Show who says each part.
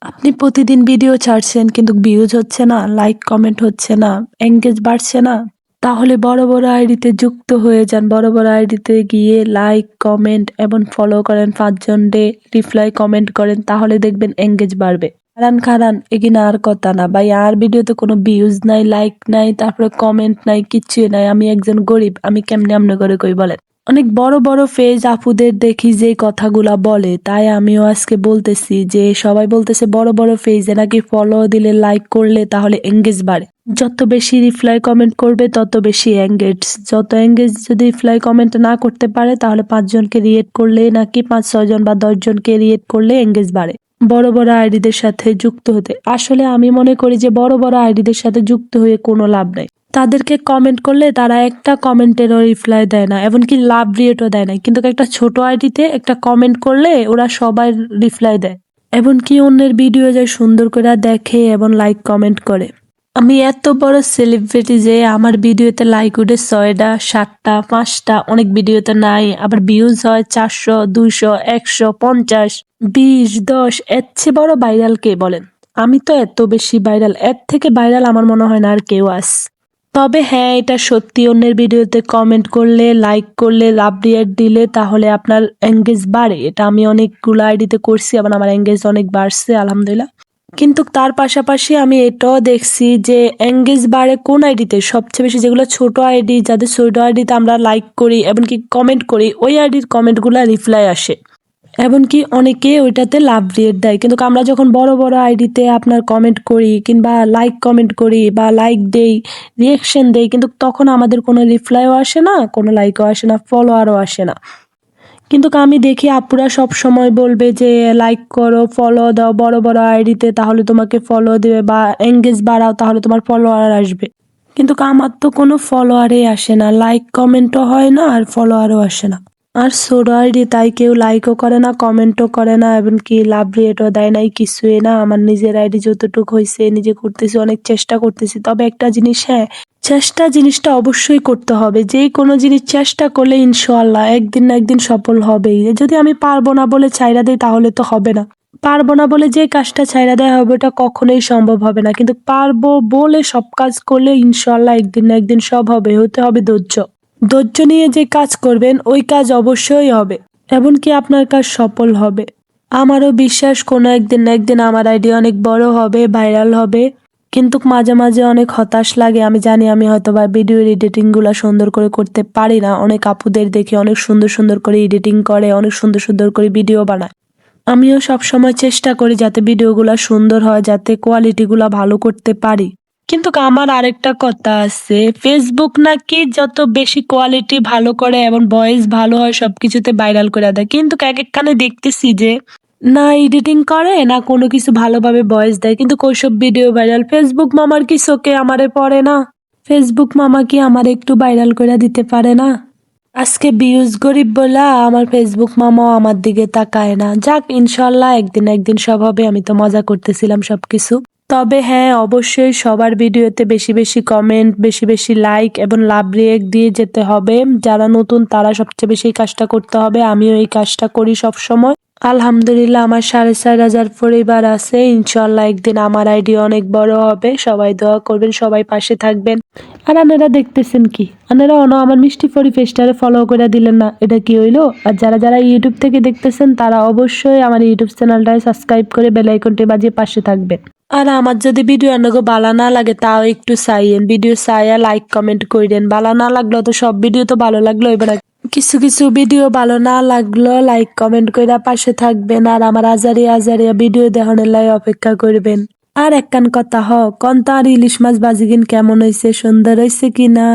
Speaker 1: আপনি প্রতিদিন ভিডিও ছাড়ছেন কিন্তু ভিউজ হচ্ছে না, লাইক কমেন্ট হচ্ছে না, এঙ্গেজ বাড়ছে না। তাহলে বড় বড় আইডিতে যুক্ত হয়ে যান। বড় বড় আইডিতে গিয়ে লাইক কমেন্ট এবং ফলো করেন, 5 জন ডে রিপ্লাই কমেন্ট করেন, তাহলে দেখবেন এঙ্গেজ বাড়বে। খারান এগিনা আর কথা না ভাই, আর ভিডিওতে কোনো ভিউজ নাই, লাইক নাই, তারপরে কমেন্ট নাই, কিচ্ছুই নাই। আমি একজন গরিব, আমি কেমনে আমনে করে কই বলেন। অনেক বড় বড় ফেজ আপুদের দেখি যে কথাগুলা বলে, তাই আমিও আজকে বলতেছি যে সবাই বলতেছে বড় বড় ফেজে নাকি ফলো দিলে, লাইক করলে তাহলে এঙ্গেজ বাড়ে। যত বেশি রিপ্লাই কমেন্ট করবে তত বেশি এঙ্গেজ, যত এঙ্গেজ যদি রিপ্লাই কমেন্ট না করতে পারে তাহলে 5 জনকে রিয়েট করলে নাকি 5-6 জন বা 10 জনকে রিয়েট করলে এঙ্গেজ বাড়ে। বড় বড় আইডিদের সাথে যুক্ত হতে আসলে আমি মনে করি যে বড় বড় আইডিদের সাথে যুক্ত হয়ে কোনো লাভ নাই। তাদেরকে কমেন্ট করলে তারা একটা কমেন্টেরও রিপ্লাই দেয় না, এমনকি লাভ রিয়েটও দেয় না। কিন্তু একটা ছোট আইডিতে একটা কমেন্ট করলে ওরা সবাই রিপ্লাই দেয়, এমনকি অন্যের ভিডিও যায় সুন্দর করে দেখে এবং লাইক কমেন্ট করে। আমি এত বড় সেলিব্রিটি যে আমার ভিডিওতে লাইক উঠে 6টা 7টা 5টা, অনেক ভিডিওতে নাই। আবার ভিউজ হয় 400 200 100 50 20 10। এর চেয়ে বড় ভাইরাল কে বলেন? আমি তো এত বেশি ভাইরাল, এর থেকে ভাইরাল আমার মনে হয় না আর কেউ আছে। তবে হ্যাঁ, এটা সত্যি, অন্যের ভিডিওতে কমেন্ট করলে, লাইক করলে, লাভ রিয়েক্ট দিলে তাহলে আপনার এঙ্গেজ বাড়ে। এটা আমি অনেকগুলো আইডিতে করছি, আবার আমার এঙ্গেজ অনেক বাড়ছে আলহামদুলিল্লাহ। কিন্তু তার পাশাপাশি আমি এটাও দেখছি যে এঙ্গেজ বাড়ে কোন আইডিতে সবচেয়ে বেশি, যেগুলো ছোট আইডি, যাদের ছোট আইডিতে আমরা লাইক করি এমনকি কমেন্ট করি, ওই আইডির কমেন্টগুলো রিপ্লাই আসে, এমনকি অনেকে ওইটাতে লাভ রিয়েক্ট দেয়। কিন্তু আমরা যখন বড় বড় আইডিতে আপনার কমেন্ট করি কিংবা লাইক কমেন্ট করি বা লাইক দেই, রিয়েকশন দেই, কিন্তু তখন আমাদের কোনো রিপ্লাইও আসে না, কোনো লাইকও আসে না, ফলোয়ারও আসে না। কিন্তু আমি দেখি আপুরা সব সময় বলবে যে লাইক করো, ফলো দাও বড় বড় আইডিতে, তাহলে তোমাকে ফলো দিবে, বা এঙ্গেজ বাড়াও তাহলে তোমার ফলোয়ার আসবে। কিন্তু আমার তো কোনো ফলোয়ারই আসে না, লাইক কমেন্টও হয় না আর ফলোয়ারও আসে না। আর ছোট আইডি, তাই কেউ লাইকও করে না, কমেন্টও করে না, এমনকি লাভ রিয়েটও দেয় নাই, কিছুই না। আমার নিজের আইডি যতটুকু হয়েছে নিজে করতেছি, অনেক চেষ্টা করতেছি। তবে একটা জিনিস, হ্যাঁ, চেষ্টা জিনিসটা অবশ্যই করতে হবে। যে কোনো জিনিস চেষ্টা করলে ইনশাআল্লাহ একদিন না একদিন সফল হবেই। যদি আমি পারবো না বলে ছাইড়া দিই তাহলে তো হবে না। পারবো না বলে যে কাজটা ছাইড়া দেওয়া হবে ওটা কখনোই সম্ভব হবে না। কিন্তু পারবো বলে সব কাজ করলে ইনশাআল্লাহ একদিন না একদিন সব হবে। হতে হবে ধৈর্য। ধৈর্য নিয়ে যে কাজ করবেন ওই কাজ অবশ্যই হবে, এমনকি আপনার কাজ সফল হবে। আমারও বিশ্বাস কোনো একদিন না একদিন আমার আইডি অনেক বড় হবে, ভাইরাল হবে। কিন্তু মাঝে মাঝে অনেক হতাশ লাগে। আমি জানি আমি হয়তো বা ভিডিও এডিটিং গুলা সুন্দর করে করতে পারি না। অনেক আপুদের দেখি অনেক সুন্দর সুন্দর করে এডিটিং করে, অনেক সুন্দর সুন্দর করে ভিডিও বানায়। আমিও সব সময় চেষ্টা করি যাতে ভিডিওগুলা সুন্দর হয়, যাতে কোয়ালিটিগুলা ভালো করতে পারি। কিন্তু আমার আরেকটা কথা আছে, ফেসবুক নাকি যত বেশি কোয়ালিটি ভালো করে এবং ভয়েস ভালো হয় সবকিছুতে ভাইরাল করে দেয়। কিন্তু এক একখানে দেখতেছি যে না এডিটিং করে না কোনো কিছু ভালোভাবে ভয়েস দেয়, কিন্তু ওইসব ভিডিও ভাইরাল। ফেসবুক মামার কি চোখে আমারে পড়ে না? ফেসবুক মামা কি আমার একটু ভাইরাল করে দিতে পারে না? আজকে ভিউজ গরিব বলা আমার ফেসবুক মামাও আমার দিকে তাকায় না। যাক, ইনশাল্লাহ একদিন একদিন সব হবে। আমি তো মজা করতেছিলাম সবকিছু। তবে হ্যাঁ, অবশ্যই সবার ভিডিওতে বেশি বেশি কমেন্ট, বেশি বেশি লাইক এবং লাভ রিয়েক্ট দিয়ে যেতে হবে। যারা নতুন তারা সবচেয়ে বেশি এই কাজটা করতে হবে। আমিও এই কাজটা করি সব সময়। আলহামদুলিল্লাহ আমার 4,500 পরিবার আছে। ইনশাল্লাহ একদিন আমার আইডি অনেক বড় হবে। সবাই দোয়া করবেন, সবাই পাশে থাকবেন। আর আপনারা দেখতেছেন কি? আপনারা আমার মিষ্টি পরিবেশটারে ফলো করে দিলেন না, এটা কি হইলো? আর যারা যারা ইউটিউব থেকে দেখতেছেন তারা অবশ্যই আমার ইউটিউব চ্যানেলটায় সাবস্ক্রাইব করে বেল আইকনটি বাজিয়ে পাশে থাকবেন। আর আমার যদি ভিডিও আপনাকে ভালো না লাগে তাও একটু চাইয়েন, ভিডিও চাইয়া লাইক কমেন্ট কইরেন। ভালো না লাগলো তো সব ভিডিও তো ভালো লাগলো, এবার কিছু কিছু ভিডিও ভালো না লাগলো লাইক কমেন্ট কইরা পাশে থাকবেন। আর আমার আজারিয়া ভিডিও দেখানোর লাই অপেক্ষা করবেন। আর একখান কথা, কন্তা আর ইলিশ মাছ বাজিগিন কেমন হয়েছে, সুন্দর হয়েছে কিনা?